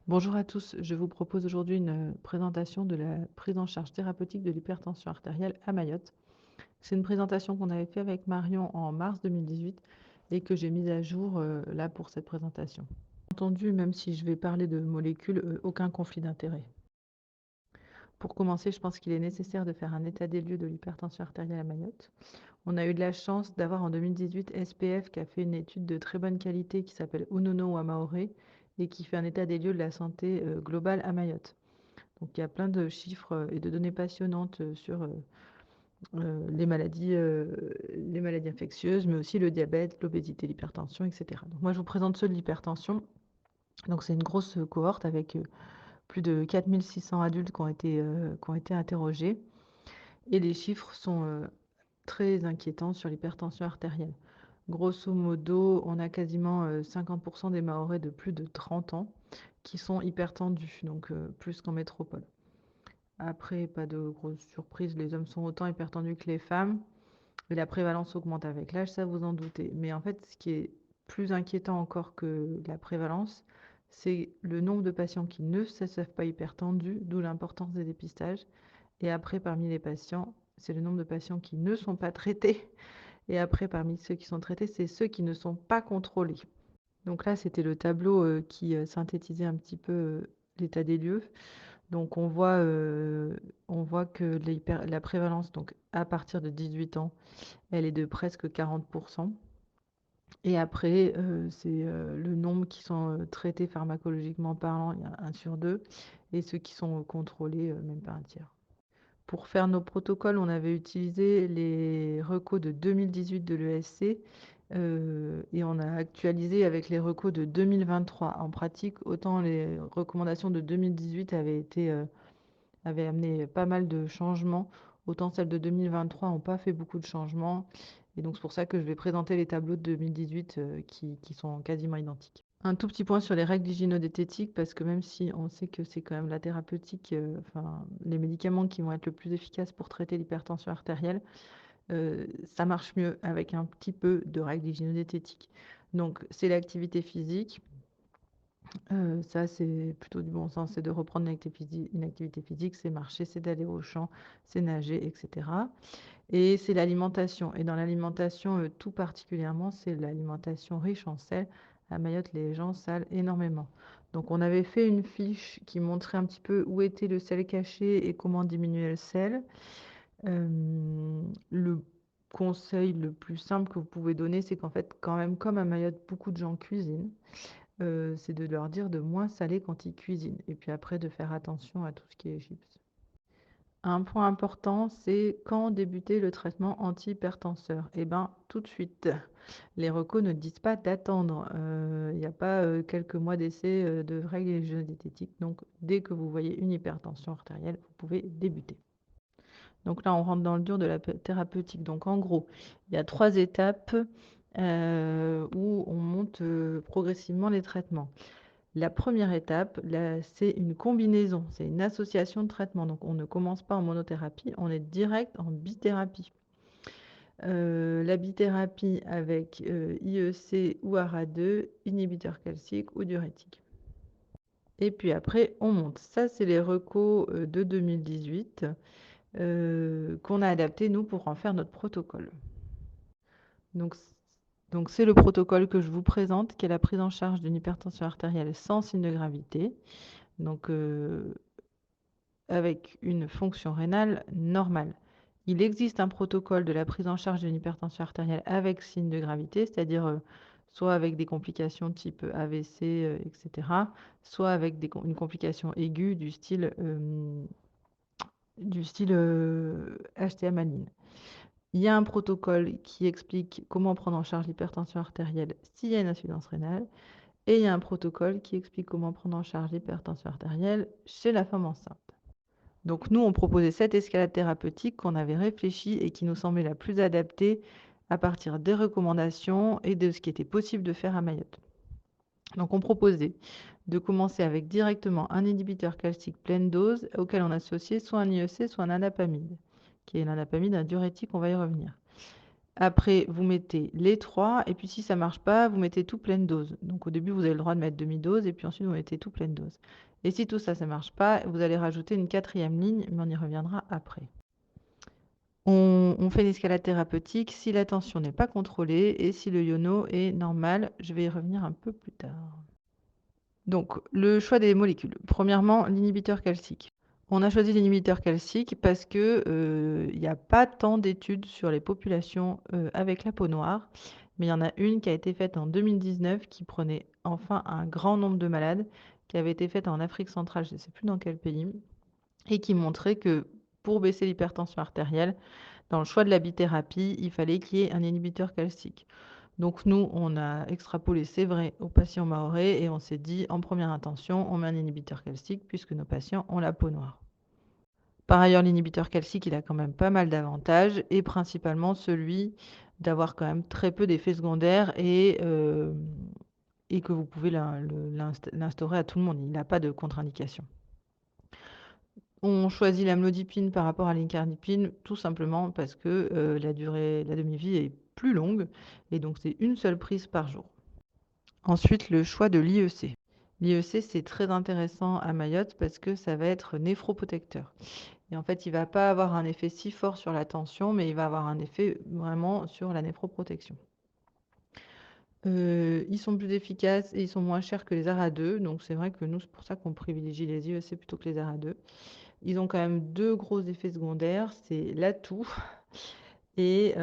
Bonjour à tous, je vous propose aujourd'hui une présentation de la prise en charge thérapeutique de l'hypertension artérielle à Mayotte. C'est une présentation qu'on avait fait avec Marion en mars 2018 et que j'ai mise à jour là pour cette présentation. Entendu, même si je vais parler de molécules, aucun conflit d'intérêt. Pour commencer, je pense qu'il est nécessaire de faire un état des lieux de l'hypertension artérielle à Mayotte. On a eu de la chance d'avoir en 2018 SPF qui a fait une étude de très bonne qualité qui s'appelle Unono Wamaoré et qui fait un état des lieux de la santé globale à Mayotte. Donc il y a plein de chiffres et de données passionnantes sur les maladies infectieuses, mais aussi le diabète, l'obésité, l'hypertension, etc. Donc moi, je vous présente ceux de l'hypertension. Donc c'est une grosse cohorte avec plus de 4600 adultes qui ont été interrogés. Et les chiffres sont très inquiétants sur l'hypertension artérielle. Grosso modo, on a quasiment 50% des Mahorais de plus de 30 ans qui sont hypertendus, donc plus qu'en métropole. Après, pas de grosse surprise, les hommes sont autant hypertendus que les femmes. Et la prévalence augmente avec l'âge, ça vous en doutez. Mais en fait, ce qui est plus inquiétant encore que la prévalence, c'est le nombre de patients qui ne se savent pas hypertendus, d'où l'importance des dépistages. Et après, parmi les patients, c'est le nombre de patients qui ne sont pas traités. Et après, parmi ceux qui sont traités, c'est ceux qui ne sont pas contrôlés. Donc là, c'était le tableau qui synthétisait un petit peu l'état des lieux. Donc on voit que la prévalence, donc à partir de 18 ans, elle est de presque 40%. Et après, c'est le nombre qui sont traités pharmacologiquement parlant, il y a 1 sur 2, et ceux qui sont contrôlés, même pas un tiers. Pour faire nos protocoles, on avait utilisé les recos de 2018 de l'ESC et on a actualisé avec les recos de 2023. En pratique, autant les recommandations de 2018 avaient amené pas mal de changements, autant celles de 2023 n'ont pas fait beaucoup de changements. Et donc c'est pour ça que je vais présenter les tableaux de 2018 qui sont quasiment identiques. Un tout petit point sur les règles d'hygiéno-diététique, parce que même si on sait que c'est quand même la thérapeutique, enfin, les médicaments qui vont être le plus efficaces pour traiter l'hypertension artérielle, ça marche mieux avec un petit peu de règles d'hygiéno-diététique. Donc, c'est l'activité physique. Ça, c'est plutôt du bon sens, c'est de reprendre une activité physique, c'est marcher, c'est d'aller au champ, c'est nager, etc. Et c'est l'alimentation. Et dans l'alimentation, tout particulièrement, c'est l'alimentation riche en sel. À Mayotte, les gens salent énormément. Donc, on avait fait une fiche qui montrait un petit peu où était le sel caché et comment diminuer le sel. Le conseil le plus simple que vous pouvez donner, c'est qu'en fait, quand même, comme à Mayotte, beaucoup de gens cuisinent, c'est de leur dire de moins saler quand ils cuisinent. Et puis après, de faire attention à tout ce qui est chips. Un point important, c'est quand débuter le traitement antihypertenseur? Eh bien, tout de suite. Les recos ne disent pas d'attendre. Il n'y a pas quelques mois d'essai de règles diététiques. Donc, dès que vous voyez une hypertension artérielle, vous pouvez débuter. Donc là, on rentre dans le dur de la thérapeutique. Donc, en gros, il y a 3 étapes où on monte progressivement les traitements. La première étape, c'est une combinaison, c'est une association de traitements. Donc, on ne commence pas en monothérapie, on est direct en bithérapie. La bithérapie avec IEC ou ARA2, inhibiteur calcique ou diurétique. Et puis après, on monte. Ça, c'est les recos de 2018 qu'on a adaptés, nous, pour en faire notre protocole. Donc, c'est le protocole que je vous présente, qui est la prise en charge d'une hypertension artérielle sans signe de gravité. Donc, avec une fonction rénale normale. Il existe un protocole de la prise en charge d'une hypertension artérielle avec signe de gravité, c'est-à-dire soit avec des complications type AVC, etc., soit avec une complication aiguë du style HTA maligne. Il y a un protocole qui explique comment prendre en charge l'hypertension artérielle s'il y a une insuffisance rénale, et il y a un protocole qui explique comment prendre en charge l'hypertension artérielle chez la femme enceinte. Donc nous, on proposait cette escalade thérapeutique qu'on avait réfléchie et qui nous semblait la plus adaptée à partir des recommandations et de ce qui était possible de faire à Mayotte. Donc on proposait de commencer avec directement un inhibiteur calcique pleine dose auquel on associait soit un IEC, soit un anapamide, qui est l'anapamide, un diurétique, on va y revenir. Après, vous mettez les 3, et puis si ça ne marche pas, vous mettez tout pleine dose. Donc au début, vous avez le droit de mettre demi-dose, et puis ensuite, vous mettez tout pleine dose. Et si tout ça, ça ne marche pas, vous allez rajouter une 4e ligne, mais on y reviendra après. On fait une escalade thérapeutique si la tension n'est pas contrôlée et si le iono est normal. Je vais y revenir un peu plus tard. Donc, le choix des molécules. Premièrement, l'inhibiteur calcique. On a choisi l'inhibiteur calcique parce que il n'y a pas tant d'études sur les populations avec la peau noire, mais il y en a une qui a été faite en 2019 qui prenait enfin un grand nombre de malades, qui avait été faite en Afrique centrale, je ne sais plus dans quel pays, et qui montrait que pour baisser l'hypertension artérielle, dans le choix de la bithérapie, il fallait qu'il y ait un inhibiteur calcique. Donc nous, on a extrapolé, c'est vrai, aux patients mahorais et on s'est dit, en première intention, on met un inhibiteur calcique puisque nos patients ont la peau noire. Par ailleurs, l'inhibiteur calcique, il a quand même pas mal d'avantages et principalement celui d'avoir quand même très peu d'effets secondaires et que vous pouvez l'instaurer à tout le monde. Il n'a pas de contre-indication. On choisit l'amlodipine par rapport à l'incardipine tout simplement parce que la demi-vie est plus longue et donc c'est une seule prise par jour. Ensuite, le choix de l'IEC. L'IEC, c'est très intéressant à Mayotte parce que ça va être néphroprotecteur. Et en fait, il ne va pas avoir un effet si fort sur la tension, mais il va avoir un effet vraiment sur la néphroprotection. Ils sont plus efficaces et ils sont moins chers que les ARA2. Donc c'est vrai que nous, c'est pour ça qu'on privilégie les IEC plutôt que les ARA2. Ils ont quand même 2 gros effets secondaires, c'est la toux qui est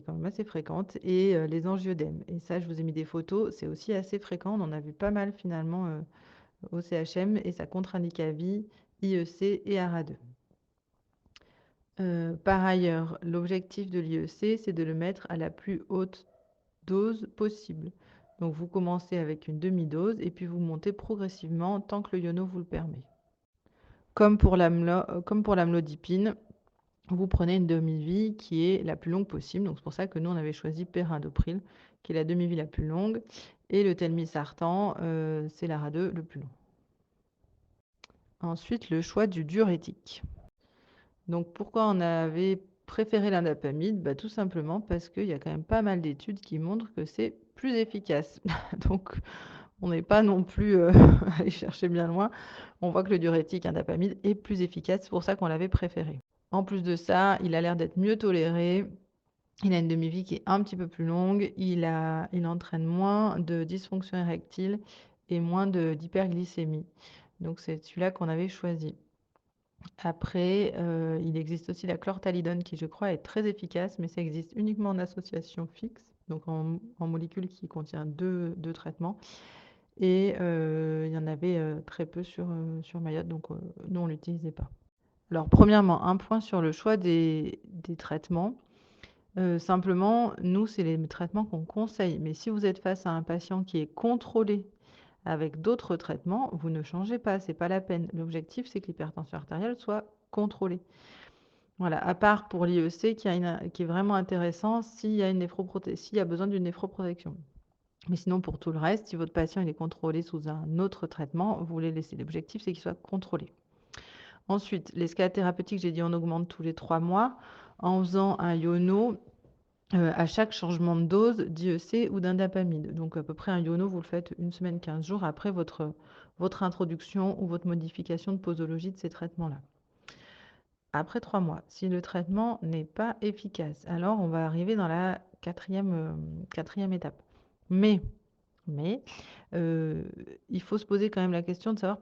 quand même assez fréquente et les angioedèmes. Et ça, je vous ai mis des photos, c'est aussi assez fréquent. On en a vu pas mal finalement au CHM et ça contre-indique à vie IEC et ARA2. Par ailleurs, l'objectif de l'IEC, c'est de le mettre à la plus haute dose possible. Donc vous commencez avec une demi-dose et puis vous montez progressivement tant que le iono vous le permet. Comme pour l'amlodipine, vous prenez une demi-vie qui est la plus longue possible. Donc c'est pour ça que nous, on avait choisi perindopril, qui est la demi-vie la plus longue, et le telmisartan, c'est l'ARA2 le plus long. Ensuite, le choix du diurétique. Donc pourquoi on avait préféré l'indapamide? Tout simplement parce qu'il y a quand même pas mal d'études qui montrent que c'est plus efficace. Donc on n'est pas non plus allé chercher bien loin. On voit que le diurétique indapamide est plus efficace, c'est pour ça qu'on l'avait préféré. En plus de ça, il a l'air d'être mieux toléré. Il a une demi-vie qui est un petit peu plus longue. Il entraîne moins de dysfonction érectile et moins d'hyperglycémie. Donc c'est celui-là qu'on avait choisi. Après, il existe aussi la chlortalidone qui, je crois, est très efficace, mais ça existe uniquement en association fixe, donc en molécule qui contient deux traitements. Et il y en avait très peu sur Mayotte, donc nous, on ne l'utilisait pas. Alors, premièrement, un point sur le choix des traitements. Simplement, nous, c'est les traitements qu'on conseille. Mais si vous êtes face à un patient qui est contrôlé avec d'autres traitements, vous ne changez pas, c'est pas la peine. L'objectif, c'est que l'hypertension artérielle soit contrôlée. Voilà, à part pour l'IEC qui est vraiment intéressant s'il y a besoin d'une néphroprotection. Mais sinon, pour tout le reste, si votre patient il est contrôlé sous un autre traitement, vous les laissez. L'objectif, c'est qu'il soit contrôlé. Ensuite, l'escalade thérapeutique, j'ai dit on augmente tous les 3 mois en faisant un iono à chaque changement de dose d'IEC ou d'indapamide. Donc à peu près un iono, vous le faites une semaine, 15 jours après votre introduction ou votre modification de posologie de ces traitements-là. Après 3 mois, si le traitement n'est pas efficace, alors on va arriver dans la quatrième étape. Mais il faut se poser quand même la question de savoir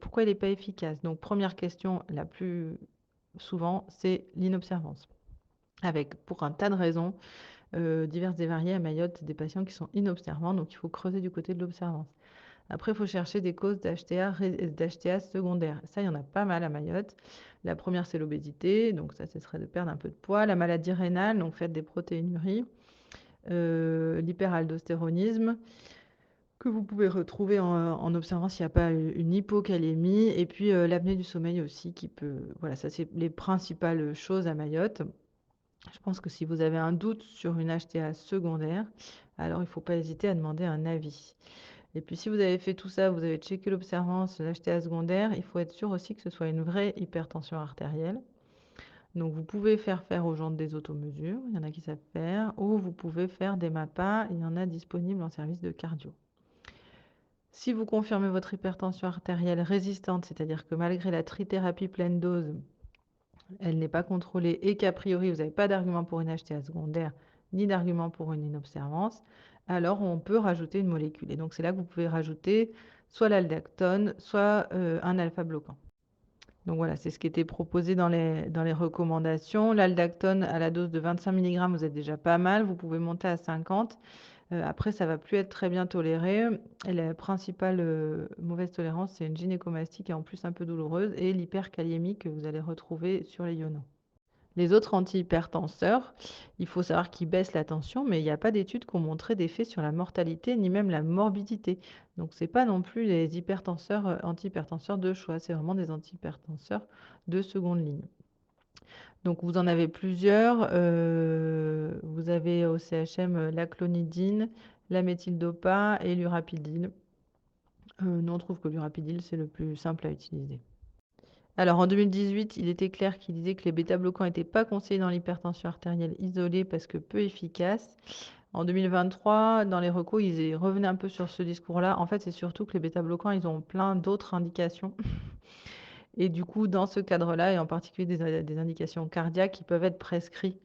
pourquoi il n'est pas efficace. Donc première question, la plus souvent, c'est l'inobservance. Avec, pour un tas de raisons diverses et variées à Mayotte, des patients qui sont inobservants, donc il faut creuser du côté de l'observance. Après, il faut chercher des causes d'HTA secondaires. Ça, il y en a pas mal à Mayotte. La première, c'est l'obésité, donc ça, ce serait de perdre un peu de poids. La maladie rénale, donc faites des protéinuries. L'hyperaldostéronisme, que vous pouvez retrouver en observant s'il n'y a pas une hypocalémie. Et puis l'apnée du sommeil aussi, qui peut... Voilà, ça, c'est les principales choses à Mayotte. Je pense que si vous avez un doute sur une HTA secondaire, alors il ne faut pas hésiter à demander un avis. Et puis si vous avez fait tout ça, vous avez checké l'observance, l'HTA secondaire, il faut être sûr aussi que ce soit une vraie hypertension artérielle. Donc, vous pouvez faire aux gens des automesures, il y en a qui savent faire, ou vous pouvez faire des MAPA, il y en a disponibles en service de cardio. Si vous confirmez votre hypertension artérielle résistante, c'est-à-dire que malgré la trithérapie pleine dose, elle n'est pas contrôlée et qu'a priori, vous n'avez pas d'argument pour une HTA secondaire, ni d'argument pour une inobservance, alors on peut rajouter une molécule. Et donc, c'est là que vous pouvez rajouter soit l'aldactone, soit un alpha-bloquant. Donc voilà, c'est ce qui était proposé dans les recommandations. L'aldactone à la dose de 25 mg, vous êtes déjà pas mal. Vous pouvez monter à 50. Après, ça va plus être très bien toléré. Et la principale mauvaise tolérance, c'est une gynécomastie qui est en plus un peu douloureuse et l'hyperkaliémie que vous allez retrouver sur les ionos. Les autres antihypertenseurs, il faut savoir qu'ils baissent la tension, mais il n'y a pas d'études qui ont montré d'effet sur la mortalité ni même la morbidité. Donc, ce n'est pas non plus les hypertenseurs, antihypertenseurs de choix, c'est vraiment des antihypertenseurs de seconde ligne. Donc, vous en avez plusieurs. Vous avez au CHM la clonidine, la méthyldopa et l'urapidil. Nous, on trouve que l'urapidil, c'est le plus simple à utiliser. Alors en 2018, il était clair qu'il disait que les bêta-bloquants n'étaient pas conseillés dans l'hypertension artérielle isolée parce que peu efficaces. En 2023, dans les recos, ils revenaient un peu sur ce discours-là. En fait, c'est surtout que les bêta-bloquants, ils ont plein d'autres indications. Et du coup, dans ce cadre-là, et en particulier des indications cardiaques, qui peuvent être prescrits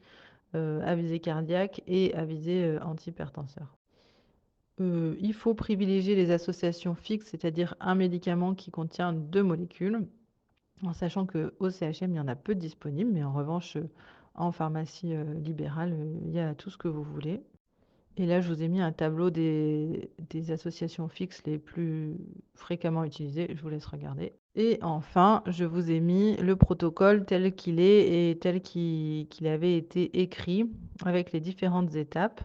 à visée cardiaque et à visée antihypertenseur. Il faut privilégier les associations fixes, c'est-à-dire un médicament qui contient 2 molécules. En sachant qu'au CHM, il y en a peu de disponibles, mais en revanche, en pharmacie libérale, il y a tout ce que vous voulez. Et là, je vous ai mis un tableau des associations fixes les plus fréquemment utilisées. Je vous laisse regarder. Et enfin, je vous ai mis le protocole tel qu'il est et tel qu'il avait été écrit avec les différentes étapes.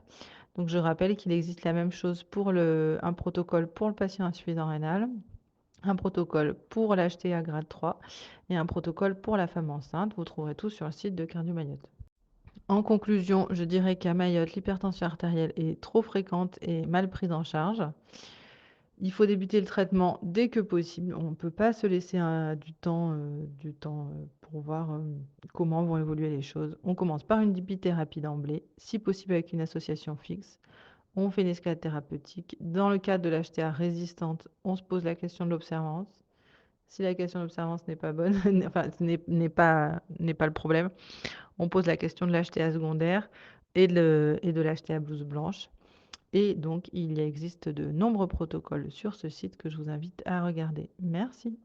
Donc, je rappelle qu'il existe la même chose pour un protocole pour le patient insuffisant rénal, un protocole pour l'HTA grade 3 et un protocole pour la femme enceinte. Vous trouverez tout sur le site de Cardio Mayotte. En conclusion, je dirais qu'à Mayotte, l'hypertension artérielle est trop fréquente et mal prise en charge. Il faut débuter le traitement dès que possible. On ne peut pas se laisser du temps pour voir comment vont évoluer les choses. On commence par une dipithérapie d'emblée, si possible avec une association fixe. On fait une escalade thérapeutique. Dans le cadre de l'HTA résistante, on se pose la question de l'observance. Si la question d'observance n'est pas bonne, enfin, n'est pas le problème, on pose la question de l'HTA secondaire et de l'HTA blouse blanche. Et donc, il existe de nombreux protocoles sur ce site que je vous invite à regarder. Merci.